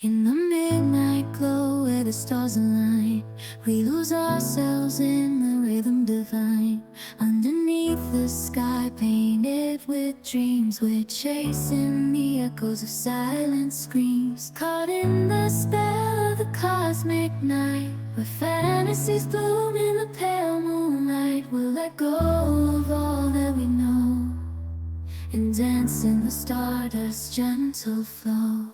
In the midnight glow where the stars align, we lose ourselves in the rhythm divine. Underneath the sky painted with dreams, we're chasing the echoes of silent screams. Caught in the spell of the cosmic night, where fantasies bloom in the pale moonlight. We'll let go of all that we know and dance in the stardust's gentle flow.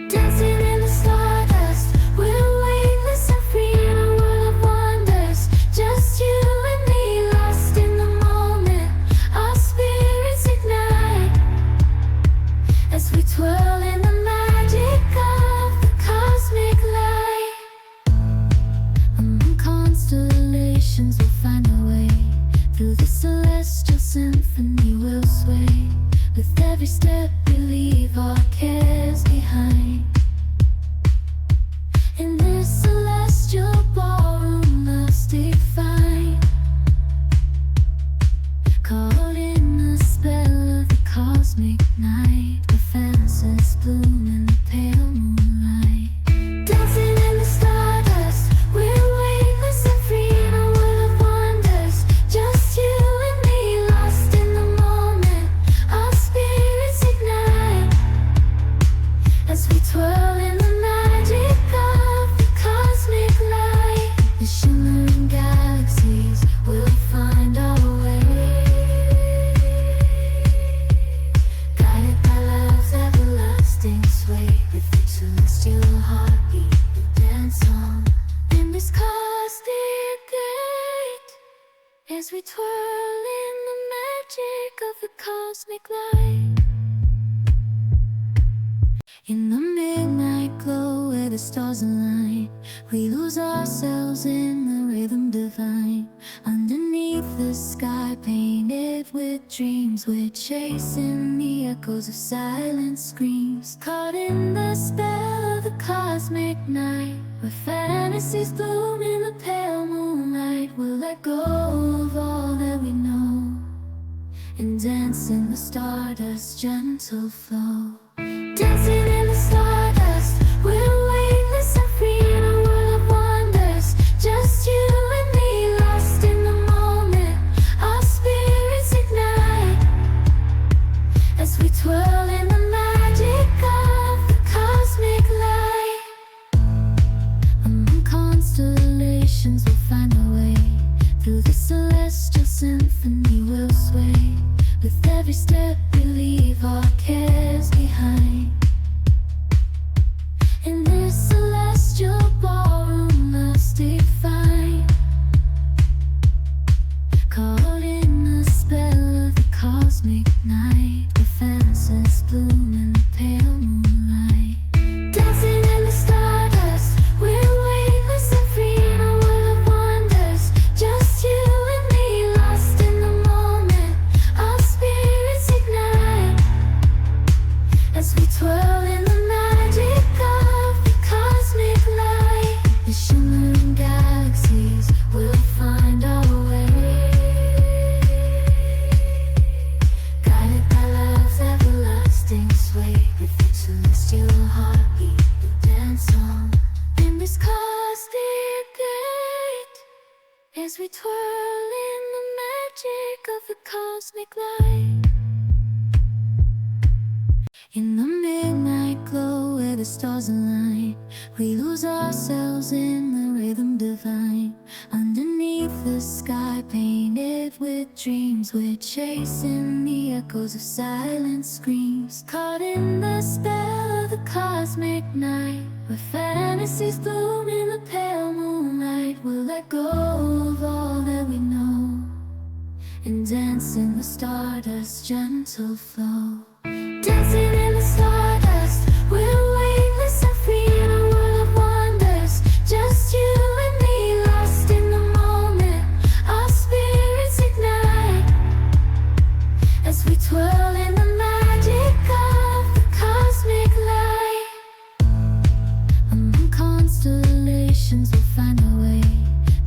Dancing in the stardust, we're weightless and free in a world of wonders. Just you and me, lost in the moment. Our spirits ignite as we twirl in the magic of the cosmic light. Among constellations we'll find our way. Through the celestial symphony we'll sway. With every step we leave our cares behind. In this celestial ballroom love's defined. Caught in the spell of the cosmic night, where fantasies bloom in the pale moonlight. Dancing in the stardust, we're weightless and free in a world of wonders. Just you and me, lost in the moment. Our spirits ignite as we twirl in the magic of the cosmic light. The shimmering galaxies will find our way, guided by love's everlasting sway. With the celestial heartbeat we dance on in this cosmic gate, as we twirl in the magic of the cosmic light. In the midnight glow where the stars align, we lose ourselves in the rhythm divine. Underneath the sky painted with dreams, we're chasing the echoes of silent screams. Caught in the spell of the cosmic night, where fantasies bloom in the pale moonlight. We'll let go of all that we know and dance in the stardust's gentle flow. Dancing in the stardust, we're weightless and free in a world of wonders. Just you and me, lost in the moment. Our spirits ignite as we twirl in the magic of the cosmic light. Among constellations we'll find our way. Through the celestial symphony we'll sway. With every step we leave our cares behind. In this celestial ballroom love's defined. Caught in the spell of the cosmic night, where fantasies bloom in the pale moonlight. Dancing in the stardust, we're weightless and free in a world of wonders. Just you and me, lost in the moment. Our spirits ignite as we twirl in the magic of the cosmic light. The shimmering galaxies will find our way, guided by love's everlasting sway. With the celestial heartbeat we dance on in this cosmic gate, as we twirl in the magic of the cosmic light. In the midnight glow where the stars align, we lose ourselves in the rhythm divine. Underneath the sky painted with dreams, we're chasing the echoes of silent screams. Caught in the spell of the cosmic night, where fantasies bloom in the pale moonlight. We'll let go of all that we know and dance in the stardust's gentle flow. Dancing in the stardust, we're weightless and free in a world of wonders. Just you and me, lost in the moment. Our spirits ignite as we twirl in the magic of the cosmic light. Among constellations we'll find our way.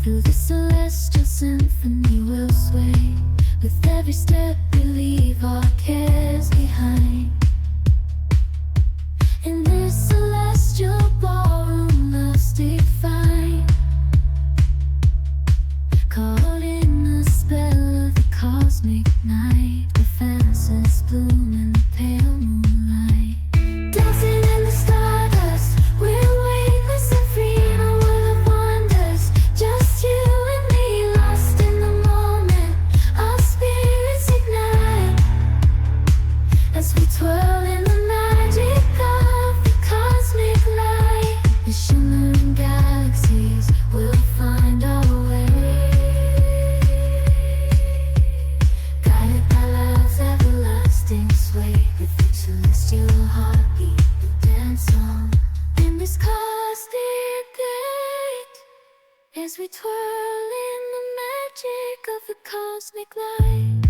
Through the celestial symphony we'll sway. With every step we leave our cares behind. as we twirl in the magic of the cosmic light.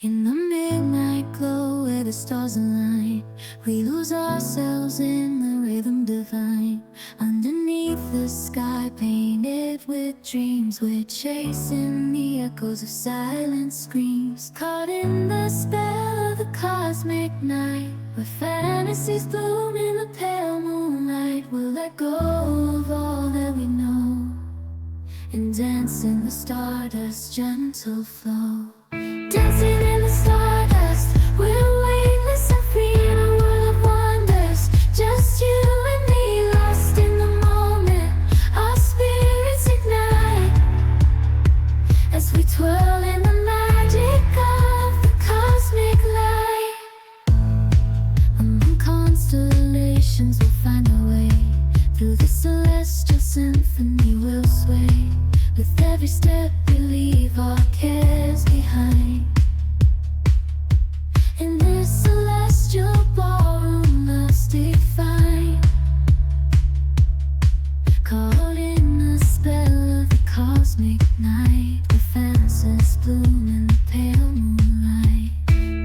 In the midnight glow where the stars align, we lose ourselves in the rhythm divine. Underneath the sky painted with dreams, we're chasing the echoes of silent screams. Caught in the spell of the cosmic night, where fantasies bloom in the pale moonlight. We'll let go of all that we know and dance in the stardust's gentle flow. Dancing in the stardust, we're weightless and free in a world of wonders. Just you and me, lost in the moment. Our spirits ignite as we twirl in the magic of the cosmic light. Among constellations we'll find our way. Through the celestial symphony we'll sway. With every step we leave our cares behind. In this celestial ballroom, love's defined. Caught in the spell of the cosmic night, where fantasies bloom in the pale moonlight.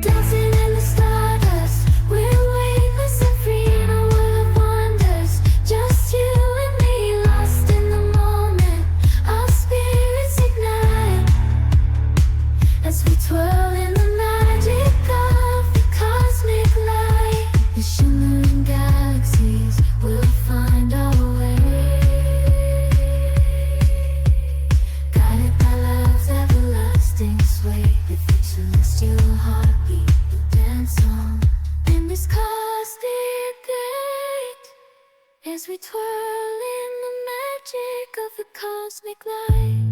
Dancing in the stardust, we're weightless and free in a world of wonders. Just you and me, lost in the moment. Our spirits ignite as we twirl in the magic of the cosmic light. The shimmering galaxies will find our way, guided by love's everlasting sway. With each celestial heartbeat we'll dance on in this cosmic gate, as we twirl in the magic of the cosmic light.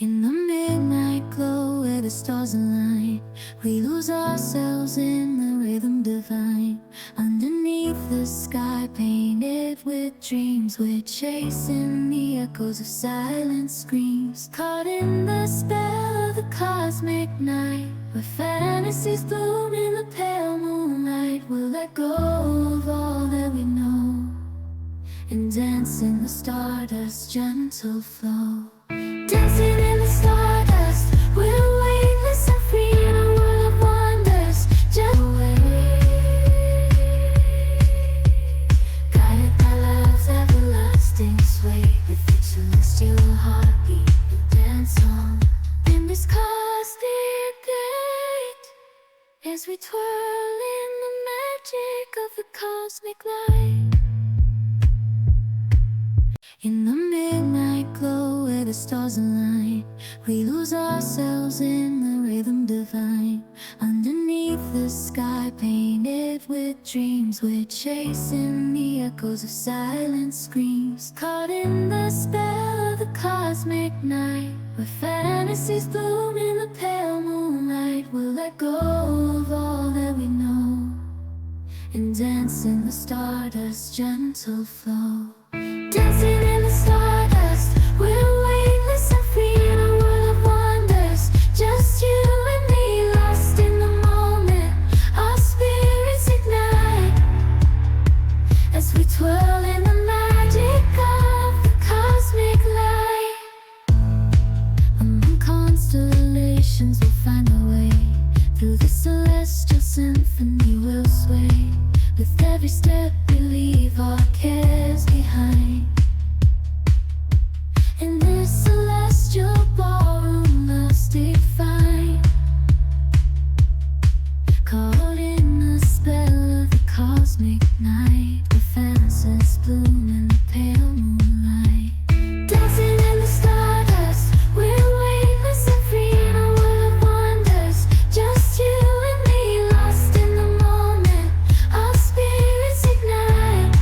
In the midnight glow where the stars align, we lose ourselves in the rhythm divine. Underneath the sky painted with dreams, we're chasing the echoes of silent screams. Caught in the spell of the cosmic night, where fantasies bloom in the pale moonlight. We'll let go of all that we know and dance in the stardust's gentle flow. Dancing in the stardust, we're weightless and free in a world of wonders. Just away, guided by love's everlasting sway. With each celestial heartbeat we'll dance on in this cosmic gate, as we twirl in the magic of the cosmic light. In the midnight glow where the stars align, we lose ourselves in the rhythm divine. Underneath the sky painted with dreams, we're chasing the echoes of silent screams. Caught in the spell of the cosmic night, where fantasies bloom in the pale moonlight. We'll let go of all that we know and dance in the stardust's gentle flow. Dancing in the stardust, we're weightless and free in a world of wonders. Just you and me, lost in the moment. Our spirits ignite as we twirl in the magic of the cosmic light. Among constellations we'll find our way. Through the celestial symphony we'll sway. With every step we leave our cares behind. In this celestial ballroom, love's defined. Caught in the spell of the cosmic night, where fantasies bloom in the pale moonlight. Dancing in the stardust, we're weightless and free in a world of wonders. Just you and me, lost in the moment. Our spirits ignite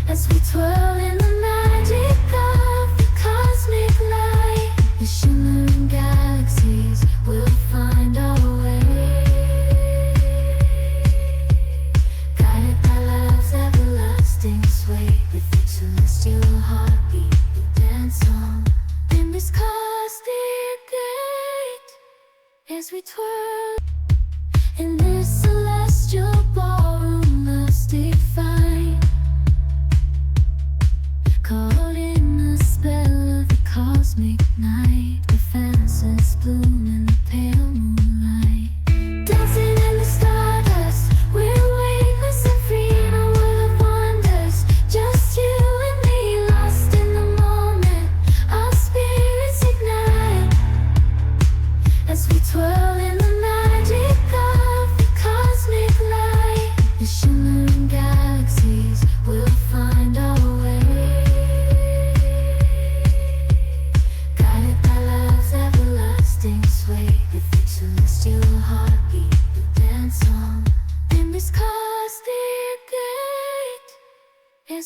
as we twirl in the magic of the cosmic light. The shimmering galaxies will find our way, guided by love's everlasting sway. With each celestial heartbeat we'll dance on in this cosmic gate, as we twirl in this celestial ballroom, love's defined.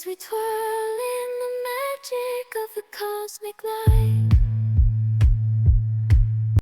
as we twirl in the magic of the cosmic light.